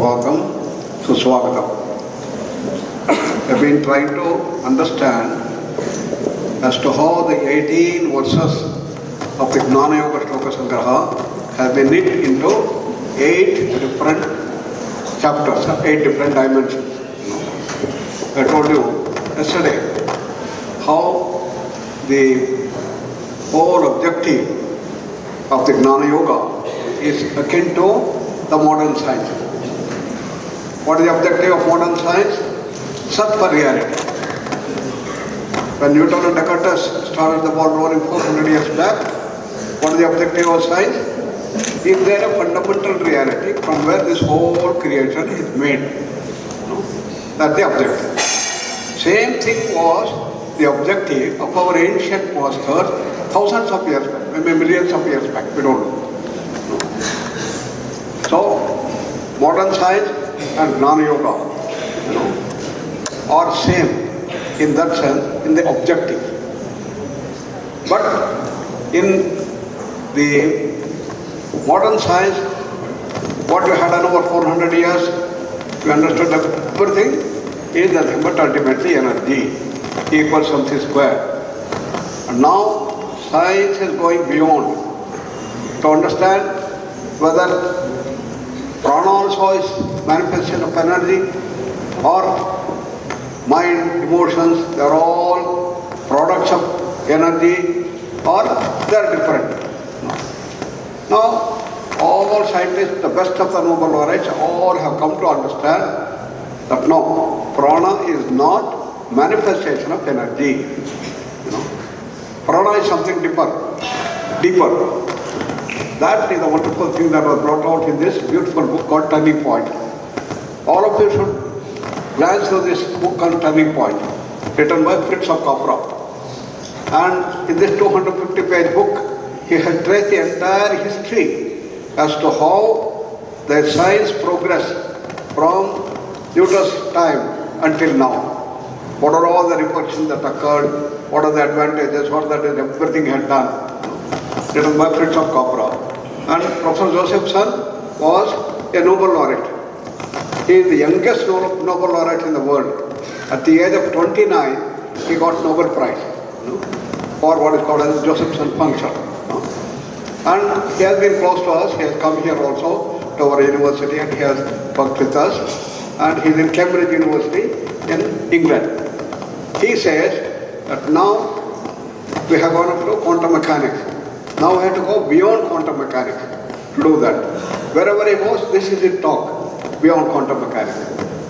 Subhagam, Suswagatam. I've been trying to understand as to how the 18 verses of the Jnana Yoga Shloka Sangraha have been knit into 8 different chapters, 8 different dimensions. I told you yesterday how the whole objective of the Jnana Yoga is akin to the modern science. What is the objective of modern science? Search for reality. When Newton and Descartes started the ball rolling 400 years back, what is the objective of science? Is there a fundamental reality from where this whole creation is made? No? That's the objective. Same thing was the objective of our ancient masters thousands of years back, maybe millions of years back, we don't know. So, modern science and Jnana Yoga, are same in that sense, in the objective. But in the modern science, what we had done over 400 years, we understood everything is nothing but ultimately energy equals something square. And now science is going beyond to understand whether prana also is manifestation of energy or mind, emotions, they are all products of energy or they are different. Now, all scientists, the best of the Nobel laureates, all have come to understand that no, prana is not manifestation of energy. Prana is something deeper. That is the wonderful thing that was brought out in this beautiful book called Turning Point. All of you should glance through this book called Turning Point, written by Fritz of Capra. And in this 250-page book, he has traced the entire history as to how the science progressed from Newton's time until now. What are all the repercussions that occurred? What are the advantages? What that everything had done? Written by Fritz of Capra. And Professor Josephson was a Nobel laureate. He is the youngest Nobel laureate in the world. At the age of 29, he got Nobel Prize for what is called as Josephson function. And he has been close to us. He has come here also to our university and he has worked with us. And he is in Cambridge University in England. He says that now we have gone up to quantum mechanics. Now we have to go beyond quantum mechanics to do that. Wherever he goes, this is his talk, beyond quantum mechanics.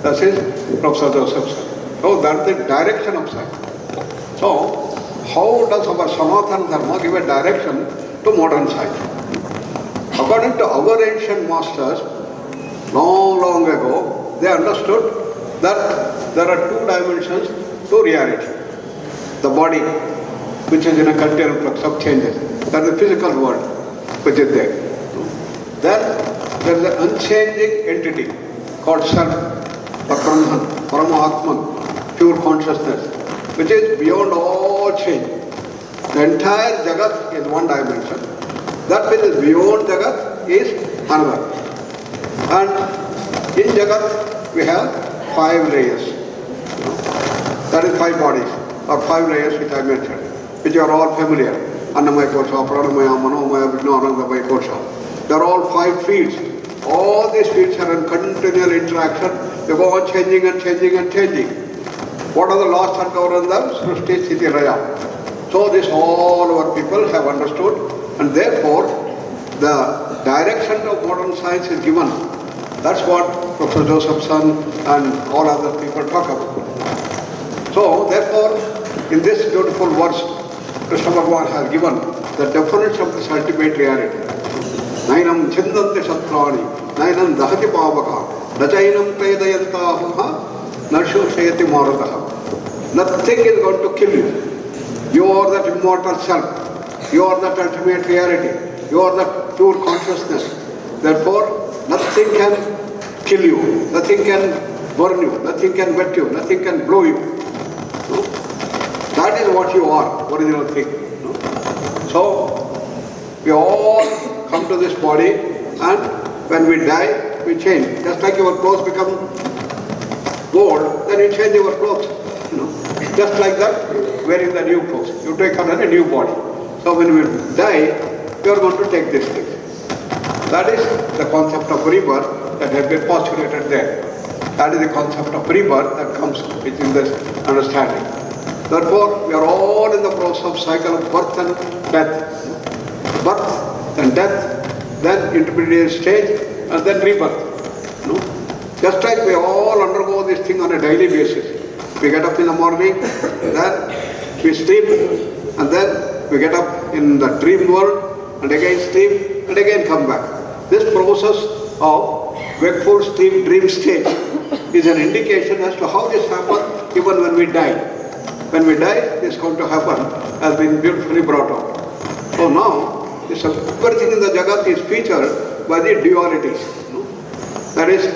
That is Professor Josephson. So that's the direction of science. So, how does our Sanatana Dharma give a direction to modern science? According to our ancient masters, long ago, they understood that there are two dimensions to reality. The body, which is in a continual flux of changes. That is the physical world, which is there. Then there is an unchanging entity called Self, or Brahman, Paramatman, pure consciousness, which is beyond all change. The entire Jagat is one dimension. That which is beyond Jagat is another. And in Jagat we have 5 layers. That is 5 bodies, or 5 layers which I mentioned, which are all familiar. Annamaya Kosha, Pranamaya, Manomaya, Vijnanandamaya Kosha. They are all 5 fields. All these fields are in continual interaction. They go on changing and changing and changing. What are the laws that govern them? Srishti, Sthiti, Laya. So this all our people have understood, and therefore the direction of modern science is given. That's what Professor Josephson and all other people talk about. So therefore, in this beautiful verse, Krishna Bhagavan has given the definition of this ultimate reality. Nainam chindanti shatrani, nainam dahati pavaka, najainam predayantaha, narshosayati marataha. Nothing is going to kill you. You are that immortal self. You are that ultimate reality. You are that pure consciousness. Therefore, nothing can kill you. Nothing can burn you. Nothing can wet you. Nothing can blow you. No? That is what you are, original thing. No? So, we all come to this body and when we die, we change. Just like your clothes become old, then you change your clothes. Just like that, wearing the new clothes. You take on a new body. So when we die, you are going to take this thing. That is the concept of rebirth that has been postulated there. That is the concept of rebirth that comes within this understanding. Therefore, we are all in the process of cycle of birth and death. Birth, then death, then intermediate stage, and then rebirth. Just like we all undergo this thing on a daily basis. We get up in the morning, then we sleep, and then we get up in the dream world, and again sleep, and again come back. This process of wakeful sleep dream stage is an indication as to how this happens even when we die. When we die, this is going to happen, has been beautifully brought out. So now, everything in the Jagat is featured by the dualities. That is,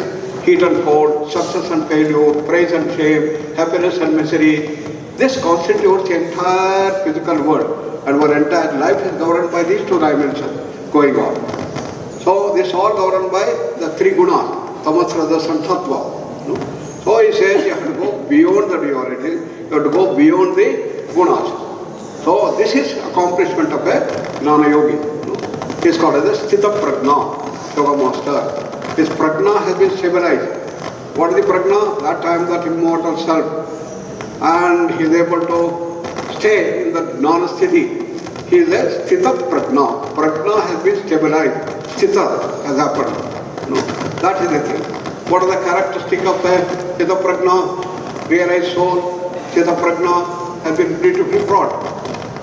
heat and cold, success and failure, praise and shame, happiness and misery. This constitutes the entire physical world, and our entire life is governed by these two dimensions going on. So this all governed by the three gunas, tamas, rajas and sattva. So he says you have to go beyond the duality, you have to go beyond the gunas. So this is accomplishment of a Jnana yogi. He is called as a Sthita Prajna, yoga master. His prajna has been stabilized. What is the prajna? That time, that immortal self. And he is able to stay in the Jnana-sthiti. He is a Sthita Prajna. Prajna has been stabilized. Sthita has happened. That is the thing. What are the characteristics of the Sthita Prajna? Realized soul, Sthita Prajna has been beautifully brought.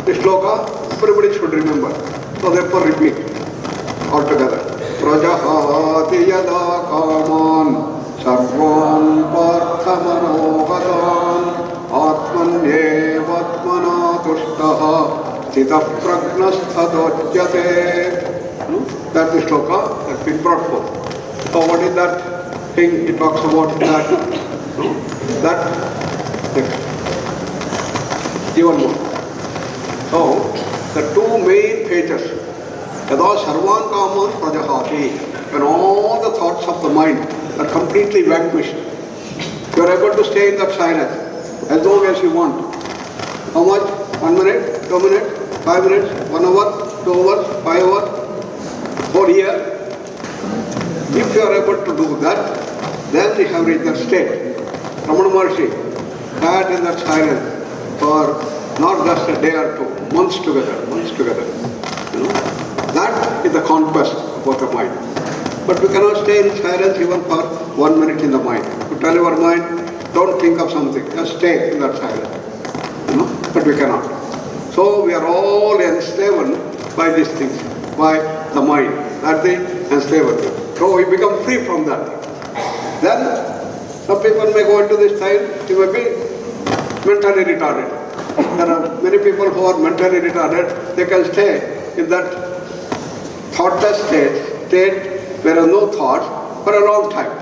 This sloka, everybody should remember. So therefore repeat altogether. Prajahati yada kaman sarvam parthamanogadan atmanyevatmana tushtaha sthita pragnasthadodyate. That is sloka has been brought forth. So what is that thing he talks about that? Even more. So the two main pages. Yada sarvan kaman prajahati. When all the thoughts of the mind are completely vanquished, you are able to stay in that silence as long as you want. How much? 1 minute, 2 minutes, 5 minutes, 1 hour, 2 hours, 5 hours, 4 years. If you are able to do that, then you have reached that state. Ramana Maharshi sat in that silence for not just a day or two, months together. That is the conquest about the mind. But we cannot stay in silence even for 1 minute in the mind. To tell your mind, don't think of something, just stay in that silence. But we cannot. So we are all enslaved by these things, by the mind. That's the enslavement. So we become free from that. Then some people may go into this side, he may be mentally retarded. There are many people who are mentally retarded, they can stay in that thoughtless state where there are no thoughts for a long time.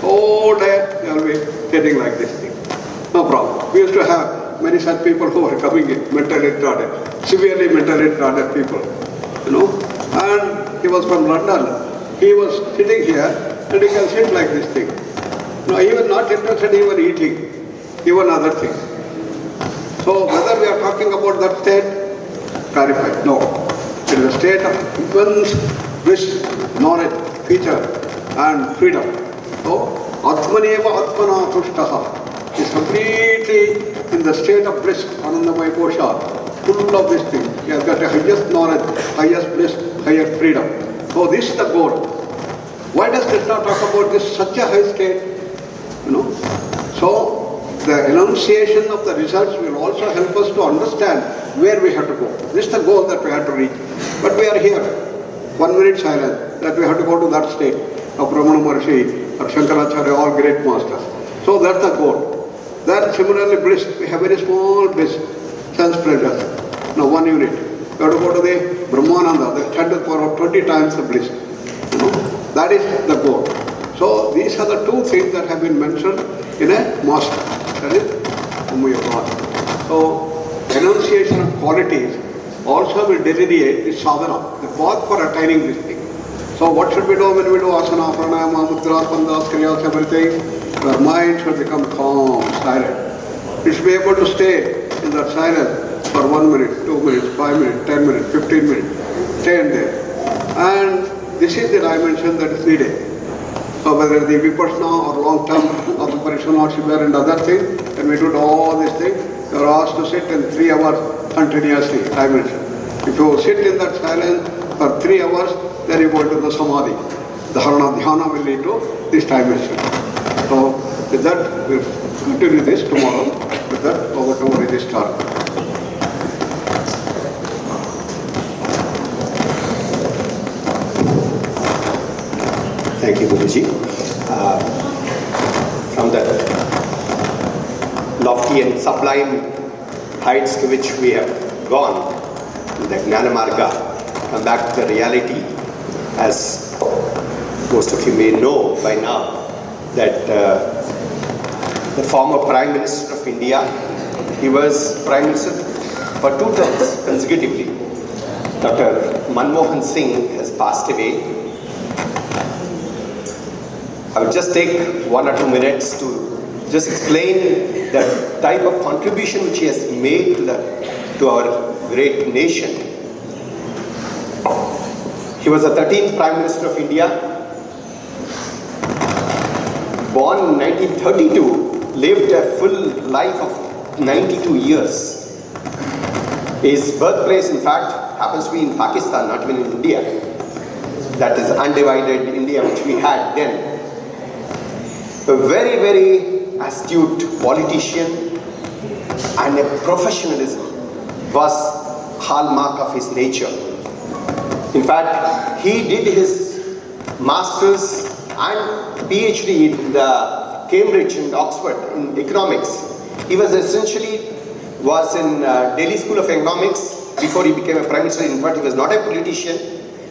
All day they will be getting like this thing. No problem. We used to have many such people who were coming in, mentally retarded, severely mentally retarded people. And he was from London. He was sitting here and he can sit like this thing. He was not interested in even eating, even other things. So whether we are talking about that state, clarify. No. It is a state of immense bliss, knowledge, feature and freedom. So, Atmaneva Atmana Tushtaha is completely in the state of bliss, Anandamaya Kosha, full of this thing. He has got the highest knowledge, highest bliss, highest freedom. So this is the goal. Why does this not talk about this such a high state? So the enunciation of the results will also help us to understand where we have to go. This is the goal that we have to reach. But we are here, 1 minute silence, that we have to go to that state of Ramana Maharshi or Shankaracharya, all great masters. So that's the goal. Then similarly bliss, we have very small bliss, sense pleasures. 1 unit. You have to go to the Brahmananda, the 10 to the power of 20 times the bliss. That is the goal. So these are the two things that have been mentioned in a master. That is Homage. So enunciation of qualities also will delineate the sadhana, the path for attaining this thing. So what should we do when we do asana, pranayama, mudra, bandhas, kriyas, everything? Your mind should become calm, silent. You should be able to stay in that silence for 1 minute, 2 minutes, 5 minutes, 10 minutes, 15 minutes. Stay in there. And this is the dimension that is needed. So whether it is the vipassana or long term or the parishana or shiva and other things, when we do all these things, you are asked to sit in 3 hours continuously, dimension. If you sit in that silence for 3 hours, then you go into the samadhi. Dharana, dhyana will lead to this dimension. So with that, we'll continue this tomorrow. With that, over to registrar. Thank you, Guruji. From the lofty and sublime heights to which we have gone, the Jnana Marga, come back to the reality. As most of you may know by now, that the former Prime Minister of India, he was Prime Minister for 2 terms consecutively. Dr. Manmohan Singh has passed away. I will just take 1 or 2 minutes to just explain the type of contribution which he has made to our great nation. He was the 13th Prime Minister of India. Born in 1932, lived a full life of 92 years. His birthplace, in fact, happens to be in Pakistan, not even in India. That is undivided India which we had then. A very, very astute politician and a professionalism was hallmark of his nature. In fact, he did his master's and PhD in Cambridge and Oxford in economics. He was essentially in Delhi School of Economics before he became a Prime Minister. In fact, he was not a politician.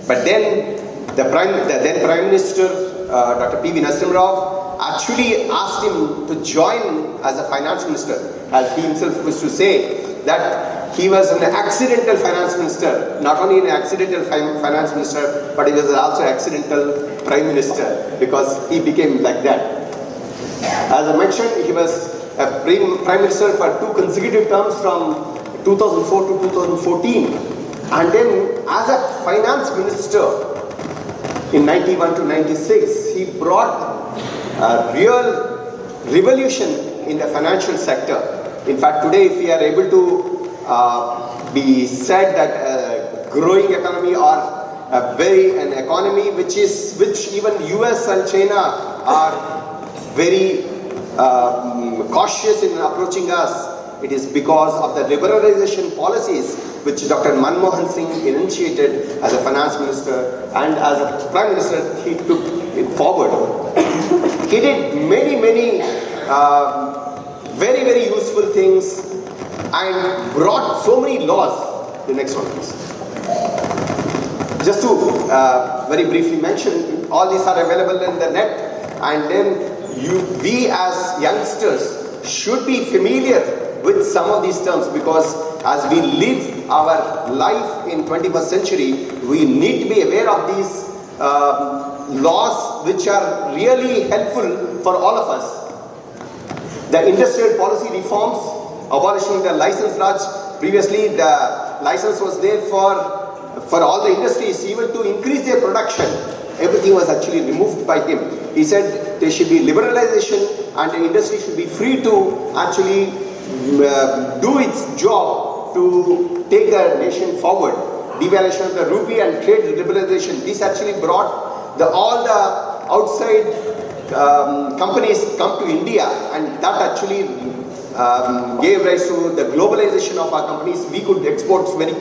But then the then Prime Minister, Dr. P.V. Narasimha Rao, actually asked him to join as a finance minister, as he himself was to say that he was an accidental finance minister, not only an accidental finance minister, but he was also accidental prime minister, because he became like that. As I mentioned, he was a prime minister for 2 consecutive terms from 2004 to 2014. And then as a finance minister in 91 to 96, he brought a real revolution in the financial sector. In fact, today, if we are able to be said that a growing economy or an economy which even US and China are very cautious in approaching us, it is because of the liberalization policies which Dr. Manmohan Singh initiated as a finance minister, and as a prime minister he took it forward. He did many very, very useful things and brought so many laws. The next one, please. Just to very briefly mention, all these are available in the net, and then we as youngsters should be familiar with some of these terms, because as we live our life in 21st century, we need to be aware of these laws which are really helpful for all of us. The industrial policy reforms, abolishing the license laws. Previously, the license was there for all the industries, even to increase their production. Everything was actually removed by him. He said there should be liberalization and the industry should be free to actually do its job to take the nation forward. Devaluation of the rupee and trade liberalization. This actually brought all the outside companies come to India, and that actually gave rise to the globalization of our companies. We could export very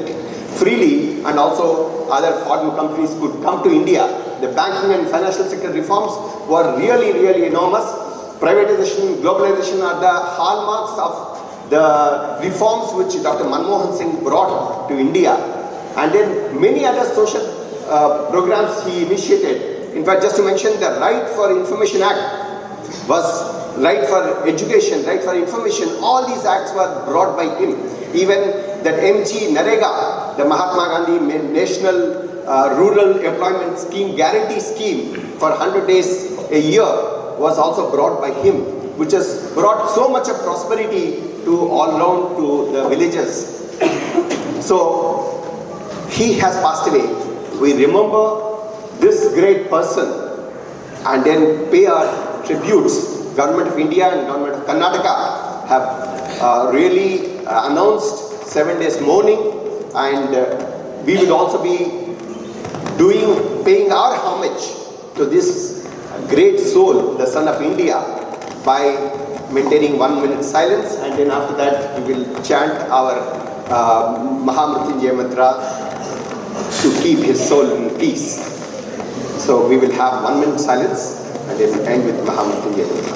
freely, and also other foreign companies could come to India. The banking and financial sector reforms were really, really enormous. Privatization, globalization are the hallmarks of the reforms which Dr. Manmohan Singh brought to India. And then many other social programs he initiated. In fact, just to mention, the Right for Information Act was right for education, right for information. All these acts were brought by him. Even that MG Narega, the Mahatma Gandhi National rural employment scheme, guarantee scheme for 100 days a year was also brought by him, which has brought so much of prosperity to all around to the villages. So he has passed away. We remember this great person and then pay our tributes. Government of India and Government of Karnataka have really announced 7 days mourning, and we will also be paying our homage to this great soul, the son of India, by maintaining 1 minute silence, and then after that we will chant our Mahamrityunjaya mantra to keep his soul in peace. So we will have 1 minute silence and then end with Mahamrityunjaya mantra.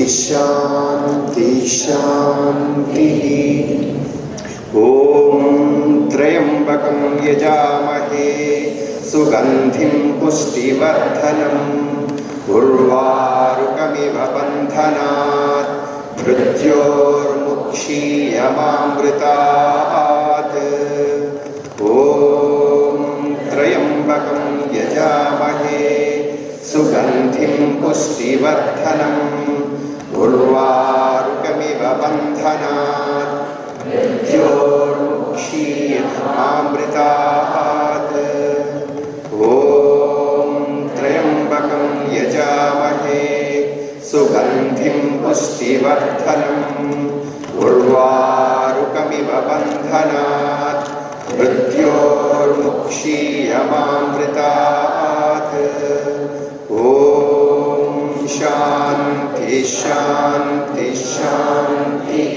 Shanti Shanti Om Trayambakam Yajamahe Sugandhim Pushtivardhanam Urvarukamiva Bandhanat Mrityormukshiyamamritat Om Trayambakam Yajamahe Sugandhim Pushtivardhanam Urvarukamiva bandhanat mrityormukshiyamamritat Om Trayambakam Yajamahe Sugandhim Pushtivardhanam Urvarukamiva bandhanat Mrityormukshiyamamritat Om Shanti Shanti Shanti